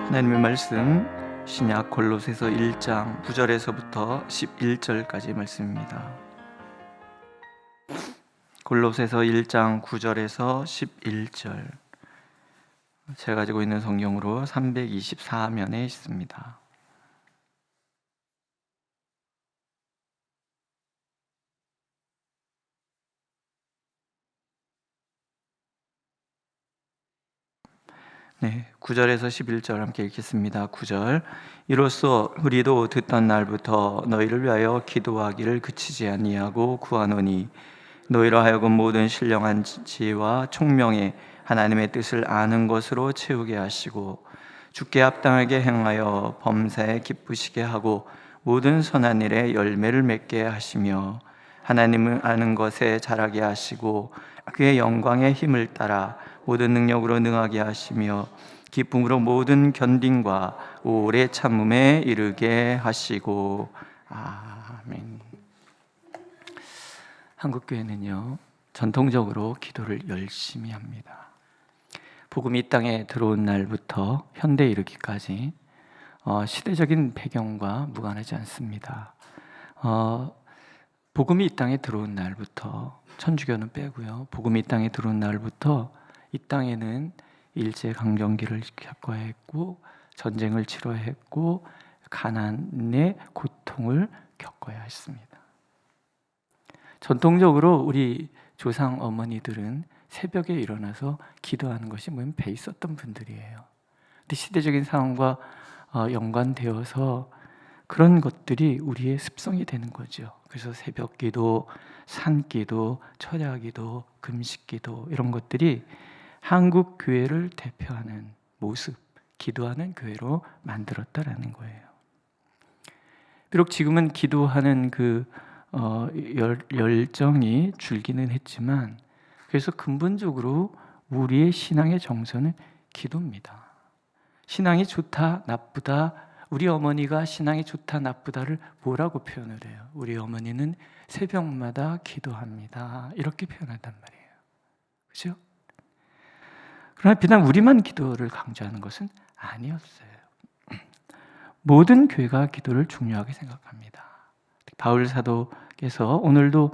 하나님의 말씀 신약 골로새서 1장 9절에서부터 11절까지 말씀입니다. 골로새서 1장 9절에서 11절, 제가 가지고 있는 성경으로 324면에 있습니다. 네, 9절에서 11절 함께 읽겠습니다. 9절, 이로써 우리도 듣던 날부터 너희를 위하여 기도하기를 그치지 아니하고 구하노니 너희로 하여금 모든 신령한 지혜와 총명에 하나님의 뜻을 아는 것으로 채우게 하시고 주께 합당하게 행하여 범사에 기쁘시게 하고 모든 선한 일에 열매를 맺게 하시며 하나님을 아는 것에 자라게 하시고 그의 영광의 힘을 따라 모든 능력으로 능하게 하시며 기쁨으로 모든 견딘과 오래 참음에 이르게 하시고. 아멘. 한국교회는요, 전통적으로 기도를 열심히 합니다. 복음이 이 땅에 들어온 날부터 현대에 이르기까지 시대적인 배경과 무관하지 않습니다. 복음이 이 땅에 들어온 날부터, 천주교는 빼고요, 복음이 이 땅에 들어온 날부터 이 땅에는 일제강점기를 겪어야 했고 전쟁을 치러야 했고 가난의 고통을 겪어야 했습니다. 전통적으로 우리 조상 어머니들은 새벽에 일어나서 기도하는 것이 배 있었던 분들이에요. 근데 시대적인 상황과 연관되어서 그런 것들이 우리의 습성이 되는 거죠. 그래서 새벽 기도, 산기도, 철야기도, 금식기도, 이런 것들이 한국 교회를 대표하는 모습, 기도하는 교회로 만들었다라는 거예요. 비록 지금은 기도하는 열정이 줄기는 했지만, 그래서 근본적으로 우리의 신앙의 정서는 기도입니다. 신앙이 좋다, 나쁘다, 우리 어머니가 신앙이 좋다, 나쁘다를 뭐라고 표현을 해요? 우리 어머니는 새벽마다 기도합니다, 이렇게 표현한단 말이에요. 그렇죠? 그러나 비단 우리만 기도를 강조하는 것은 아니었어요. 모든 교회가 기도를 중요하게 생각합니다. 바울 사도께서 오늘도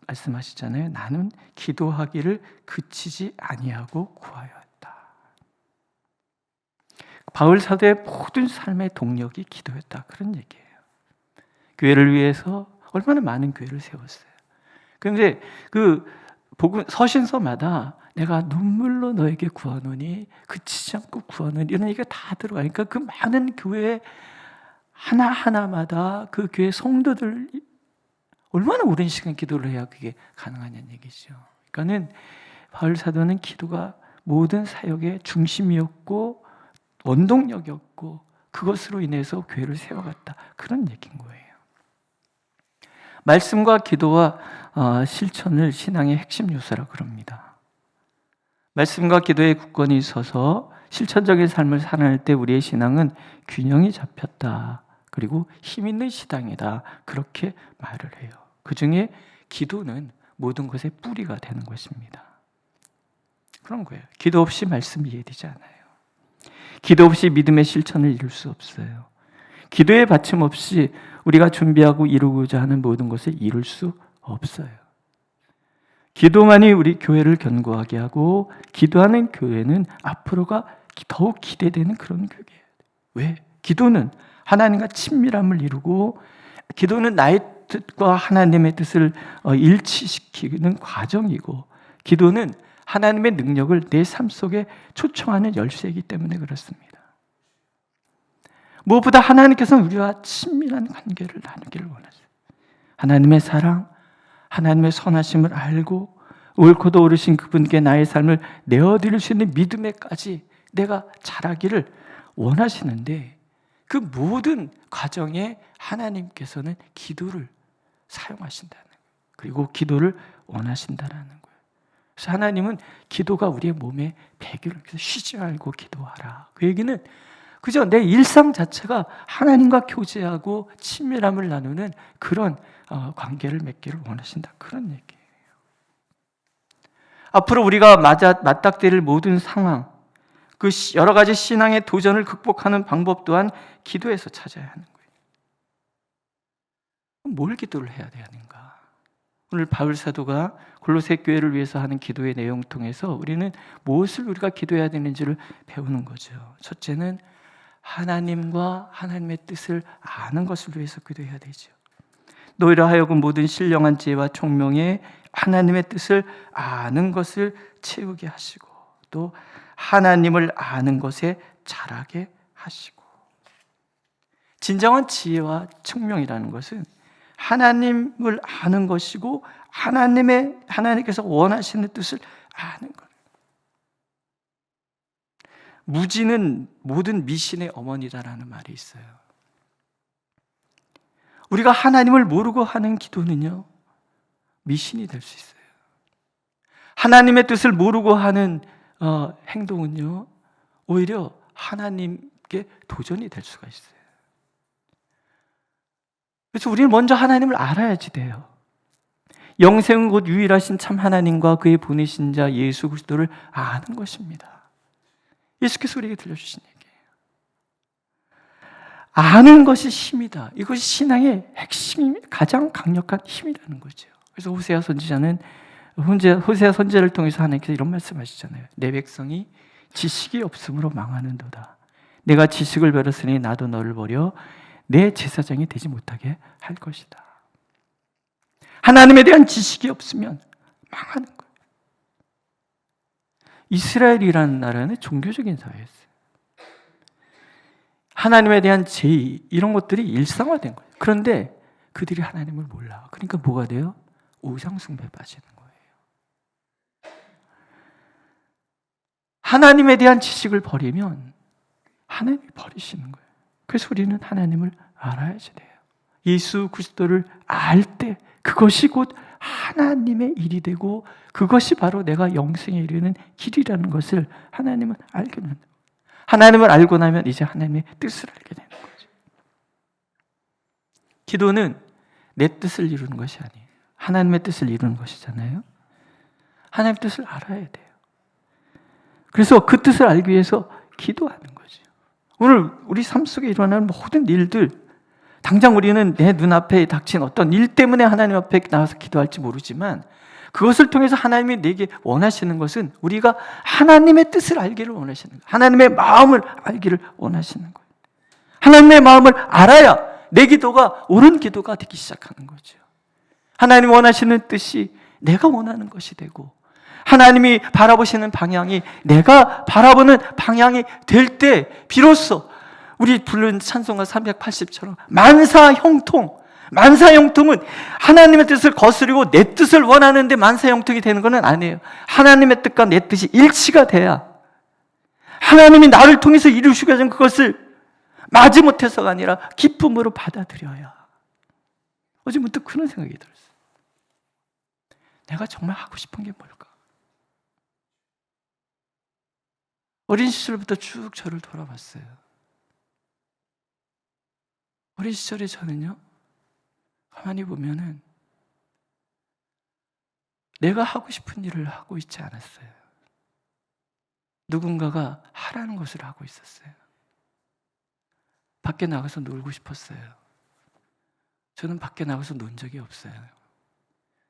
말씀하시잖아요. 나는 기도하기를 그치지 아니하고 구하여 했다. 바울 사도의 모든 삶의 동력이 기도였다, 그런 얘기예요. 교회를 위해서 얼마나 많은 교회를 세웠어요. 그런데 서신서마다 내가 눈물로 너에게 구하노니 그치지 않고 구하노니, 이런 얘기가 다 들어가니까 그 많은 교회 하나하나마다 그 교회 성도들 얼마나 오랜 시간 기도를 해야 그게 가능하냐는 얘기죠. 그러니까는 바울 사도는 기도가 모든 사역의 중심이었고 원동력이었고 그것으로 인해서 교회를 세워갔다, 그런 얘기인 거예요. 말씀과 기도와 실천을 신앙의 핵심 요소라고 그럽니다. 말씀과 기도의 굳건히 서서 실천적인 삶을 살아낼 때 우리의 신앙은 균형이 잡혔다, 그리고 힘 있는 신앙이다, 그렇게 말을 해요. 그 중에 기도는 모든 것의 뿌리가 되는 것입니다. 그런 거예요. 기도 없이 말씀이 이해되지 않아요. 기도 없이 믿음의 실천을 이룰 수 없어요. 기도의 받침 없이 우리가 준비하고 이루고자 하는 모든 것을 이룰 수 없어요. 기도만이 우리 교회를 견고하게 하고, 기도하는 교회는 앞으로가 더욱 기대되는 그런 교회예요. 왜? 기도는 하나님과 친밀함을 이루고, 기도는 나의 뜻과 하나님의 뜻을 일치시키는 과정이고, 기도는 하나님의 능력을 내 삶 속에 초청하는 열쇠이기 때문에 그렇습니다. 무엇보다 하나님께서는 우리와 친밀한 관계를 나누기를 원하세요. 하나님의 사랑, 하나님의 선하심을 알고 옳고도 오르신 그분께 나의 삶을 내어드릴 수 있는 믿음에까지 내가 자라기를 원하시는데, 그 모든 과정에 하나님께서는 기도를 사용하신다는 거예요. 그리고 기도를 원하신다는 거예요. 그래서 하나님은 기도가 우리의 몸의 배경을, 그래서 쉬지 말고 기도하라, 그 얘기는 그저 내 일상 자체가 하나님과 교제하고 친밀함을 나누는 그런 관계를 맺기를 원하신다, 그런 얘기예요. 앞으로 우리가 맞닥뜨릴 모든 상황, 그 여러 가지 신앙의 도전을 극복하는 방법 또한 기도에서 찾아야 하는 거예요. 뭘 기도를 해야 되는가? 오늘 바울 사도가 골로새 교회를 위해서 하는 기도의 내용 통해서 우리는 무엇을 우리가 기도해야 되는지를 배우는 거죠. 첫째는 하나님과 하나님의 뜻을 아는 것을 위해서 기도해야 되죠. 너희로 하여금 모든 신령한 지혜와 총명에 하나님의 뜻을 아는 것을 채우게 하시고 또 하나님을 아는 것에 자라게 하시고. 진정한 지혜와 총명이라는 것은 하나님을 아는 것이고 하나님께서 원하시는 뜻을 아는 것. 무지는 모든 미신의 어머니다라는 말이 있어요. 우리가 하나님을 모르고 하는 기도는요, 미신이 될 수 있어요. 하나님의 뜻을 모르고 하는 행동은요, 오히려 하나님께 도전이 될 수가 있어요. 그래서 우리는 먼저 하나님을 알아야지 돼요. 영생은 곧 유일하신 참 하나님과 그의 보내신 자 예수 그리스도를 아는 것입니다. 예수께서 우리에게 들려주신 얘기예요. 아는 것이 힘이다. 이것이 신앙의 핵심이 가장 강력한 힘이라는 거죠. 그래서 호세아 선지자는 호세아 선지자를 통해서 하나님께서 이런 말씀하시잖아요. 내 백성이 지식이 없음으로 망하는도다. 내가 지식을 버렸으니 나도 너를 버려 내 제사장이 되지 못하게 할 것이다. 하나님에 대한 지식이 없으면 망하는 거예요. 이스라엘이라는 나라는 종교적인 사회였어요. 하나님에 대한 제의 이런 것들이 일상화된 거예요. 그런데 그들이 하나님을 몰라. 그러니까 뭐가 돼요? 우상숭배에 빠지는 거예요. 하나님에 대한 지식을 버리면 하나님이 버리시는 거예요. 그래서 우리는 하나님을 알아야지 돼요. 예수 그리스도를 알 때 그것이 곧 하나님의 일이 되고 그것이 바로 내가 영생에 이르는 길이라는 것을 하나님은 알게 된다. 하나님을 알고 나면 이제 하나님의 뜻을 알게 되는 거죠. 기도는 내 뜻을 이루는 것이 아니에요. 하나님의 뜻을 이루는 것이잖아요. 하나님의 뜻을 알아야 돼요. 그래서 그 뜻을 알기 위해서 기도하는 거죠. 오늘 우리 삶 속에 일어나는 모든 일들, 당장 우리는 내 눈앞에 닥친 어떤 일 때문에 하나님 앞에 나와서 기도할지 모르지만 그것을 통해서 하나님이 내게 원하시는 것은 우리가 하나님의 뜻을 알기를 원하시는 거예요. 하나님의 마음을 알기를 원하시는 거예요. 하나님의 마음을 알아야 내 기도가 옳은 기도가 되기 시작하는 거죠. 하나님 원하시는 뜻이 내가 원하는 것이 되고 하나님이 바라보시는 방향이 내가 바라보는 방향이 될 때 비로소 우리 부른 찬송가 380처럼 만사형통은 하나님의 뜻을 거스르고 내 뜻을 원하는데 만사형통이 되는 것은 아니에요. 하나님의 뜻과 내 뜻이 일치가 돼야 하나님이 나를 통해서 이루시고 계신 그것을 마지못해서가 아니라 기쁨으로 받아들여야. 어제 문득 그런 생각이 들었어요. 내가 정말 하고 싶은 게 뭘까? 어린 시절부터 쭉 저를 돌아봤어요. 어린 시절에 저는요, 가만히 보면은 내가 하고 싶은 일을 하고 있지 않았어요. 누군가가 하라는 것을 하고 있었어요. 밖에 나가서 놀고 싶었어요. 저는 밖에 나가서 논 적이 없어요.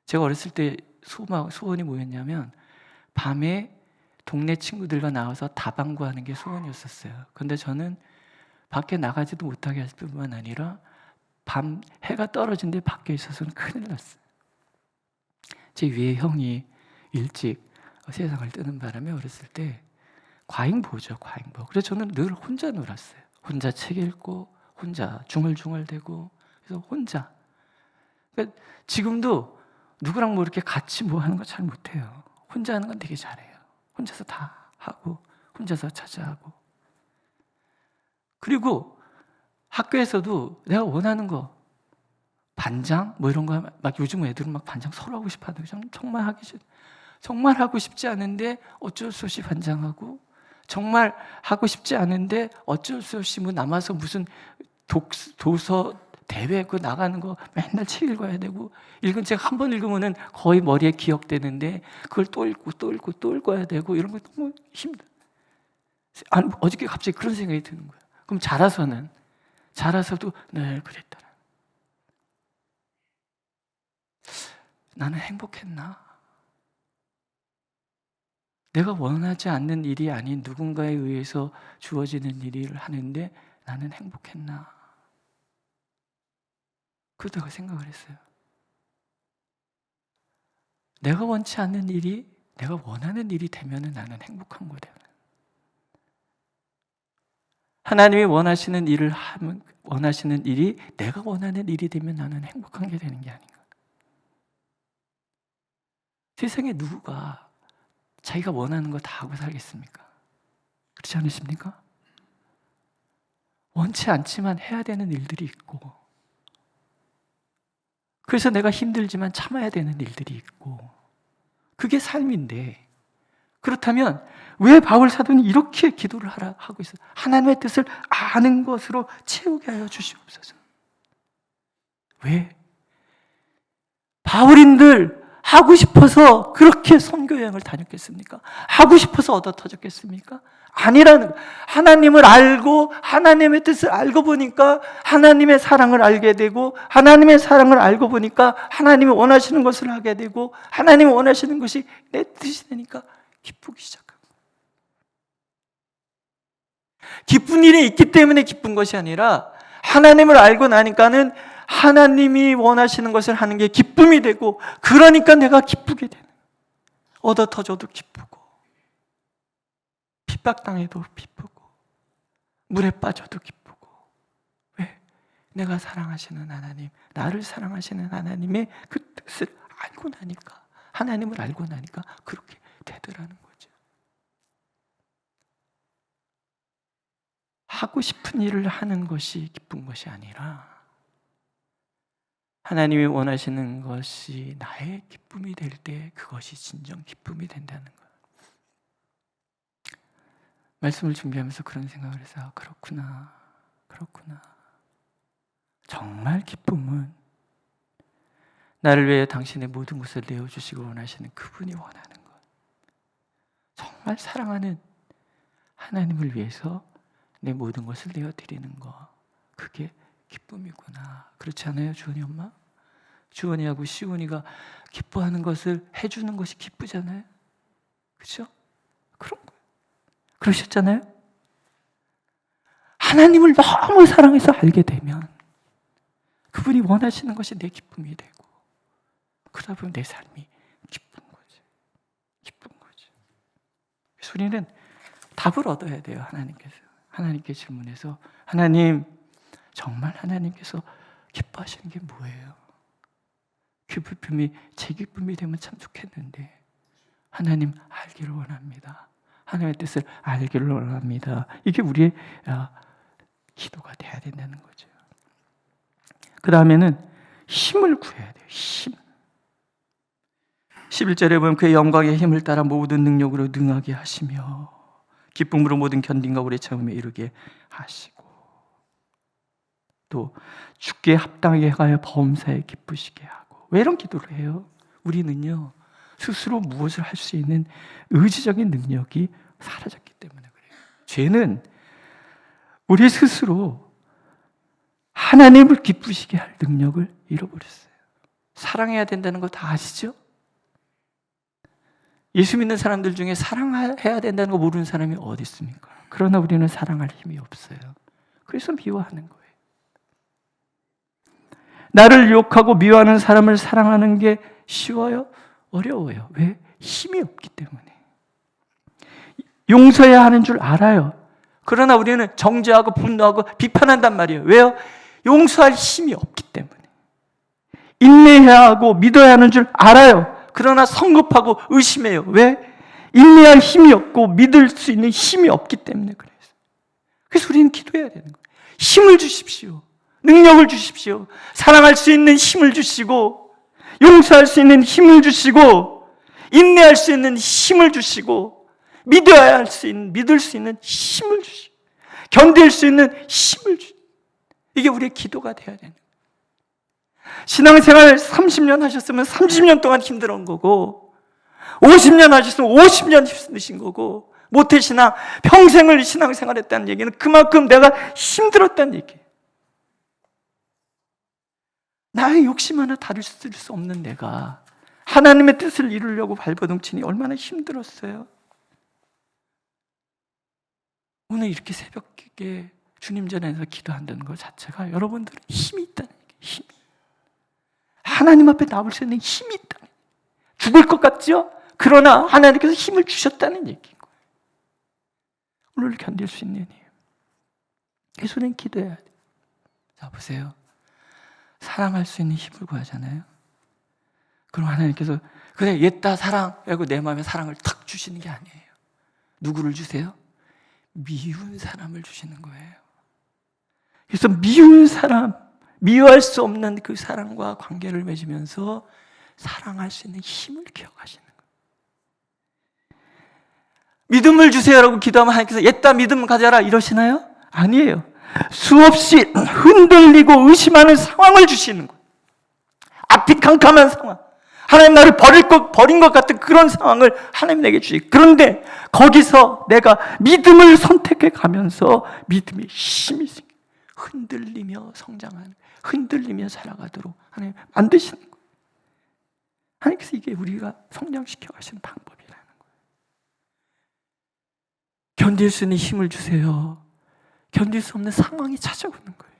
제가 어렸을 때 소원이 뭐였냐면 밤에 동네 친구들과 나와서 다방구 하는 게 소원이었었어요. 그런데 저는 밖에 나가지도 못하게 할 뿐만 아니라 밤 해가 떨어진 데 밖에 있어서는 큰일 났어요. 제 위에 형이 일찍 세상을 뜨는 바람에 어렸을 때 과잉보죠, 과잉보. 그래서 저는 늘 혼자 놀았어요. 혼자 책 읽고 혼자 중얼중얼대고 그래서 혼자. 그러니까 지금도 누구랑 뭐 이렇게 같이 뭐 하는 거 잘 못해요. 혼자 하는 건 되게 잘해요. 혼자서 다 하고 혼자서 찾아하고. 그리고 학교에서도 내가 원하는 거 반장 뭐 이런 거 막 요즘 애들은 막 반장 서로 하고 싶어 하는데 정말 하고 싶지 않은데 어쩔 수 없이 반장하고 정말 하고 싶지 않은데 어쩔 수 없이 뭐 남아서 무슨 도서 대회 그 나가는 거 맨날 책 읽어야 되고 읽은 책 한 번 읽으면은 거의 머리에 기억되는데 그걸 또 읽고 또 읽고 또 읽어야 되고 이런 거 너무 힘들어요. 아니, 어저께 갑자기 그런 생각이 드는 거예요. 그럼 자라서도 늘 그랬더라. 나는 행복했나? 내가 원하지 않는 일이 아닌 누군가에 의해서 주어지는 일을 하는데 나는 행복했나? 그러다가 생각을 했어요. 내가 원치 않는 일이 내가 원하는 일이 되면 나는 행복한 거다. 하나님이 원하시는 일을 하면, 원하시는 일이 내가 원하는 일이 되면 나는 행복한 게 되는 게 아닌가. 세상에 누구가 자기가 원하는 거 다 하고 살겠습니까? 그렇지 않으십니까? 원치 않지만 해야 되는 일들이 있고, 그래서 내가 힘들지만 참아야 되는 일들이 있고, 그게 삶인데, 그렇다면 왜 바울 사도는 이렇게 기도를 하고 있어요? 하나님의 뜻을 아는 것으로 채우게 하여 주시옵소서. 왜? 바울인들 하고 싶어서 그렇게 선교 여행을 다녔겠습니까? 하고 싶어서 얻어 터졌겠습니까? 아니라는 거예요. 하나님을 알고 하나님의 뜻을 알고 보니까 하나님의 사랑을 알게 되고, 하나님의 사랑을 알고 보니까 하나님이 원하시는 것을 하게 되고, 하나님이 원하시는 것이 내 뜻이 되니까 기쁘기 시작합니다. 기쁜 일이 있기 때문에 기쁜 것이 아니라 하나님을 알고 나니까는 하나님이 원하시는 것을 하는 게 기쁨이 되고, 그러니까 내가 기쁘게 되는, 얻어 터져도 기쁘고, 핍박당해도 기쁘고, 물에 빠져도 기쁘고. 왜? 내가 사랑하시는 하나님, 나를 사랑하시는 하나님의 그 뜻을 알고 나니까, 하나님을 알고 나니까 그렇게 되더라는 거죠. 하고 싶은 일을 하는 것이 기쁜 것이 아니라 하나님이 원하시는 것이 나의 기쁨이 될 때 그것이 진정 기쁨이 된다는 거예요. 말씀을 준비하면서 그런 생각을 해서 그렇구나. 정말 기쁨은 나를 위해 당신의 모든 것을 내어주시고 원하시는 그분이 원하는 것, 정말 사랑하는 하나님을 위해서 내 모든 것을 내어드리는 것, 그게 기쁨이구나. 그렇지 않아요, 주원이 엄마? 주원이하고 시원이가 기뻐하는 것을 해주는 것이 기쁘잖아요. 그렇죠? 그런 거예요. 그러셨잖아요. 하나님을 너무 사랑해서 알게 되면 그분이 원하시는 것이 내 기쁨이 되고, 그러다 보면 내 삶이 기쁜 거죠. 그래서 우리는 답을 얻어야 돼요. 하나님께 질문해서, 하나님, 정말 하나님께서 기뻐하시는 게 뭐예요? 그 기쁨이 제 기쁨이 되면 참 좋겠는데, 하나님 알기를 원합니다. 하나님의 뜻을 알기를 원합니다. 이게 우리의 기도가 돼야 된다는 거죠. 그 다음에는 힘을 구해야 돼요. 힘. 11절에 보면 그의 영광의 힘을 따라 모든 능력으로 능하게 하시며 기쁨으로 모든 견딘과 오래 참음에 이르게 하시고, 또 죽게 합당하게 하여 범사에 기쁘시게 하고. 왜 이런 기도를 해요? 우리는요, 스스로 무엇을 할 수 있는 의지적인 능력이 사라졌기 때문에 그래요. 죄는 우리 스스로 하나님을 기쁘시게 할 능력을 잃어버렸어요. 사랑해야 된다는 거 다 아시죠? 예수 믿는 사람들 중에 사랑해야 된다는 거 모르는 사람이 어디 있습니까? 그러나 우리는 사랑할 힘이 없어요. 그래서 미워하는 거예요. 나를 유혹하고 미워하는 사람을 사랑하는 게 쉬워요? 어려워요. 왜? 힘이 없기 때문에. 용서해야 하는 줄 알아요. 그러나 우리는 정죄하고 분노하고 비판한단 말이에요. 왜요? 용서할 힘이 없기 때문에. 인내해야 하고 믿어야 하는 줄 알아요. 그러나 성급하고 의심해요. 왜? 인내할 힘이 없고 믿을 수 있는 힘이 없기 때문에 그래요. 그래서 우리는 기도해야 되는 거예요. 힘을 주십시오. 능력을 주십시오. 사랑할 수 있는 힘을 주시고, 용서할 수 있는 힘을 주시고, 인내할 수 있는 힘을 주시고, 믿을 수 있는 힘을 주시고, 견딜 수 있는 힘을 주시고. 이게 우리의 기도가 되어야 되는 거예요. 신앙생활 30년 하셨으면 30년 동안 힘들은 거고, 50년 하셨으면 50년 힘드신 거고, 모태신앙, 평생을 신앙생활했다는 얘기는 그만큼 내가 힘들었다는 얘기예요. 나의 욕심 하나 다룰 수 없는 내가 하나님의 뜻을 이루려고 발버둥치니 얼마나 힘들었어요. 오늘 이렇게 새벽에 주님 전에서 기도한다는 것 자체가 여러분들은 힘이 있다는 얘기예요. 힘이. 하나님 앞에 나올 수 있는 힘이 있다는 얘기예요. 죽을 것 같죠? 그러나 하나님께서 힘을 주셨다는 얘기인 거예요. 오늘 견딜 수 있는 힘. 그래서 우리는 기도해야 돼요. 자, 보세요. 사랑할 수 있는 힘을 구하잖아요. 그럼 하나님께서 그래 옛다 사랑 하고 내 마음에 사랑을 탁 주시는 게 아니에요. 누구를 주세요? 미운 사람을 주시는 거예요. 그래서 미운 사람, 미워할 수 없는 그 사랑과 관계를 맺으면서 사랑할 수 있는 힘을 기억하시는 거예요. 믿음을 주세요라고 기도하면 하나님께서 옛다 믿음 가져라 이러시나요? 아니에요. 수없이 흔들리고 의심하는 상황을 주시는 거예요. 앞이 캄캄한 상황, 하나님 나를 버린 것 같은 그런 상황을 하나님 내게 주시. 그런데 거기서 내가 믿음을 선택해 가면서 믿음의 힘이 생겨 흔들리며 성장하는, 흔들리며 살아가도록 하나님 만드시는 거예요. 하나님께서 이게 우리가 성장시켜 가시는 방법이라는 거예요. 견딜 수 있는 힘을 주세요. 견딜 수 없는 상황이 찾아오는 거예요.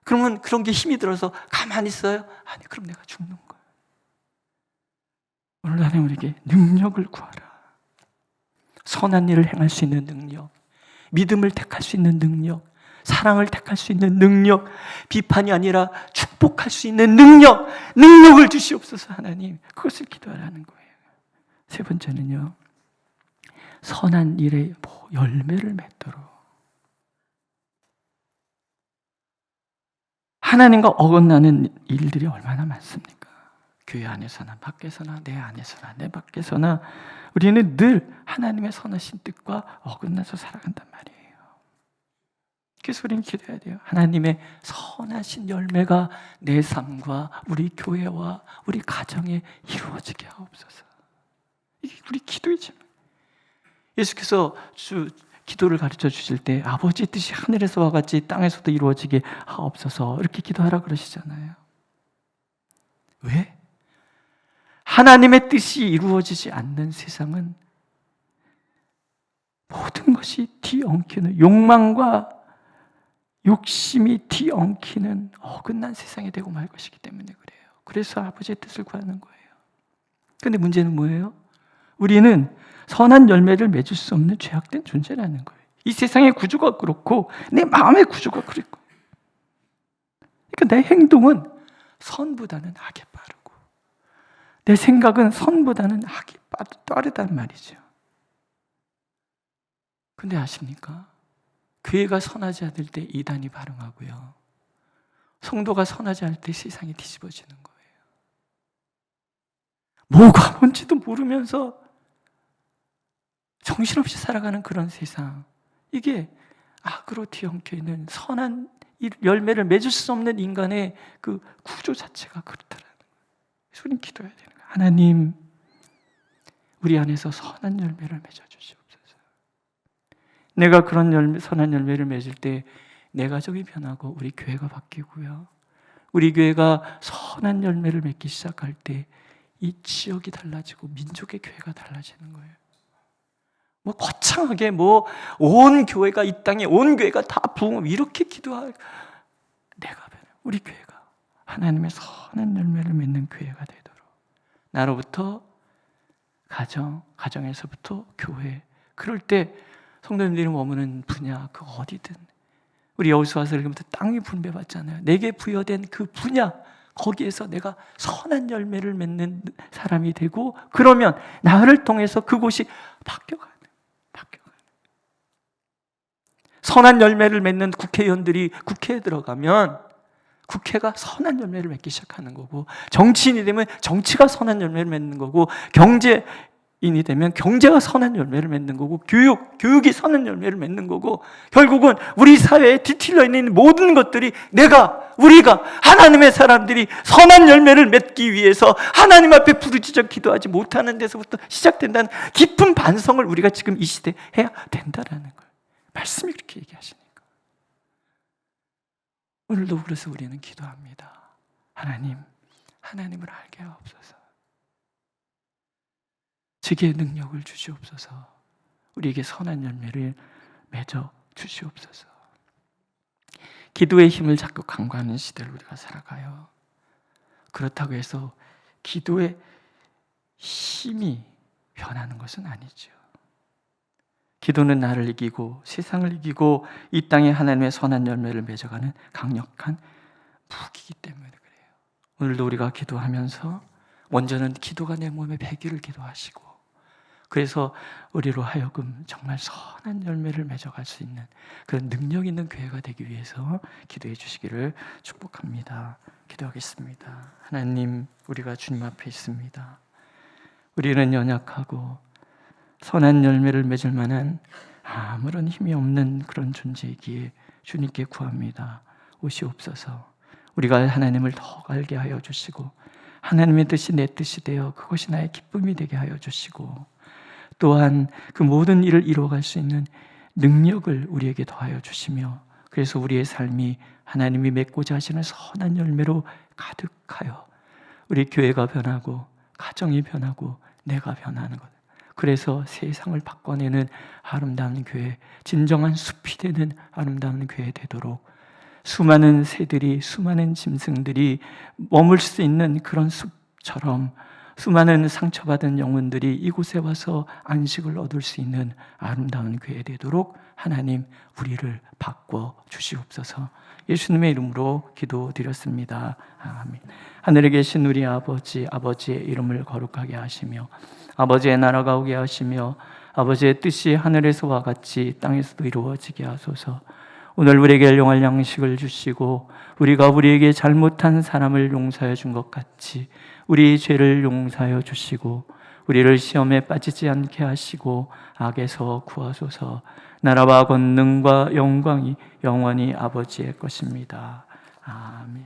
그러면 그런 게 힘이 들어서 가만히 있어요? 아니, 그럼 내가 죽는 거예요. 오늘 하나님 우리에게 능력을 구하라. 선한 일을 행할 수 있는 능력, 믿음을 택할 수 있는 능력, 사랑을 택할 수 있는 능력, 비판이 아니라 축복할 수 있는 능력을 주시옵소서. 하나님, 그것을 기도하라는 거예요. 세 번째는요, 선한 일에 열매를 맺도록. 하나님과 어긋나는 일들이 얼마나 많습니까? 교회 안에서나 밖에서나, 내 안에서나 내 밖에서나 우리는 늘 하나님의 선하신 뜻과 어긋나서 살아간단 말이에요. 그래서 우리는 기도해야 돼요. 하나님의 선하신 열매가 내 삶과 우리 교회와 우리 가정에 이루어지게 하옵소서. 이게 우리 기도이지만, 예수께서 기도를 가르쳐 주실 때 아버지의 뜻이 하늘에서와 같이 땅에서도 이루어지게 하옵소서 이렇게 기도하라 그러시잖아요. 왜? 하나님의 뜻이 이루어지지 않는 세상은 모든 것이 뒤엉키는, 욕망과 욕심이 뒤엉키는 어긋난 세상이 되고 말 것이기 때문에 그래요. 그래서 아버지의 뜻을 구하는 거예요. 그런데 문제는 뭐예요? 우리는 선한 열매를 맺을 수 없는 죄악된 존재라는 거예요. 이 세상의 구조가 그렇고 내 마음의 구조가 그렇고, 그러니까 내 행동은 선보다는 악에 빠르고 내 생각은 선보다는 악이 빠르단 말이죠. 근데 아십니까? 교회가 선하지 않을 때 이단이 발흥하고요, 성도가 선하지 않을 때 세상이 뒤집어지는 거예요. 뭐가 뭔지도 모르면서 정신없이 살아가는 그런 세상, 이게 악으로 뒤엉켜 있는 선한 열매를 맺을 수 없는 인간의 그 구조 자체가 그렇다라는 거예요. 그래서 우리는 기도해야 되는 거예요. 하나님, 우리 안에서 선한 열매를 맺어 주시옵소서. 내가 그런 선한 열매를 맺을 때 내 가족이 변하고 우리 교회가 바뀌고요, 우리 교회가 선한 열매를 맺기 시작할 때 이 지역이 달라지고 민족의 교회가 달라지는 거예요. 거창하게 온 교회가, 이 땅에 온 교회가 다 부흥, 이렇게 기도할, 내가 우리 교회가 하나님의 선한 열매를 맺는 교회가 되도록, 나로부터 가정에서부터 교회, 그럴 때 성도님들이 머무는 분야 그 어디든, 우리 여기서 와서 이렇게 땅이 분배받잖아요. 내게 부여된 그 분야, 거기에서 내가 선한 열매를 맺는 사람이 되고, 그러면 나를 통해서 그곳이 바뀌어가는. 선한 열매를 맺는 국회의원들이 국회에 들어가면 국회가 선한 열매를 맺기 시작하는 거고, 정치인이 되면 정치가 선한 열매를 맺는 거고, 경제 인이 되면 경제가 선한 열매를 맺는 거고, 교육이 선한 열매를 맺는 거고, 결국은 우리 사회에 뒤틀려 있는 모든 것들이 우리가 하나님의 사람들이 선한 열매를 맺기 위해서 하나님 앞에 부르짖어 기도하지 못하는 데서부터 시작된다는 깊은 반성을 우리가 지금 이 시대에 해야 된다라는 거예요. 말씀이 그렇게 얘기하시니까. 오늘도 그래서 우리는 기도합니다. 하나님을 알게 하옵소서. 지혜의 능력을 주시옵소서. 우리에게 선한 열매를 맺어 주시옵소서. 기도의 힘을 자꾸 강구하는 시대를 우리가 살아가요. 그렇다고 해서 기도의 힘이 변하는 것은 아니죠. 기도는 나를 이기고 세상을 이기고 이 땅에 하나님의 선한 열매를 맺어가는 강력한 무기이기 때문에 그래요. 오늘도 우리가 기도하면서 먼저는 기도가 내 몸에 배기를 기도하시고, 그래서 우리로 하여금 정말 선한 열매를 맺어갈 수 있는 그런 능력 있는 교회가 되기 위해서 기도해 주시기를 축복합니다. 기도하겠습니다. 하나님, 우리가 주님 앞에 있습니다. 우리는 연약하고 선한 열매를 맺을 만한 아무런 힘이 없는 그런 존재이기에 주님께 구합니다. 오시옵소서. 우리가 하나님을 더 알게 하여 주시고, 하나님의 뜻이 내 뜻이 되어 그것이 나의 기쁨이 되게 하여 주시고, 또한 그 모든 일을 이루어갈 수 있는 능력을 우리에게 더하여 주시며, 그래서 우리의 삶이 하나님이 맺고자 하시는 선한 열매로 가득하여 우리 교회가 변하고 가정이 변하고 내가 변하는 것, 그래서 세상을 바꿔내는 아름다운 교회, 진정한 숲이 되는 아름다운 교회 되도록 수많은 새들이, 수많은 짐승들이 머물 수 있는 그런 숲처럼 수많은 상처받은 영혼들이 이곳에 와서 안식을 얻을 수 있는 아름다운 교회 되도록 하나님, 우리를 바꿔 주시옵소서. 예수님의 이름으로 기도드렸습니다. 아멘. 하늘에 계신 우리 아버지의 이름을 거룩하게 하시며 아버지의 나라가 오게 하시며 아버지의 뜻이 하늘에서와 같이 땅에서도 이루어지게 하소서. 오늘 우리에게 일용할 양식을 주시고 우리가 우리에게 잘못한 사람을 용서해 준 것 같이 우리 죄를 용서하여 주시고 우리를 시험에 빠지지 않게 하시고 악에서 구하소서. 나라와 권능과 영광이 영원히 아버지의 것입니다. 아멘.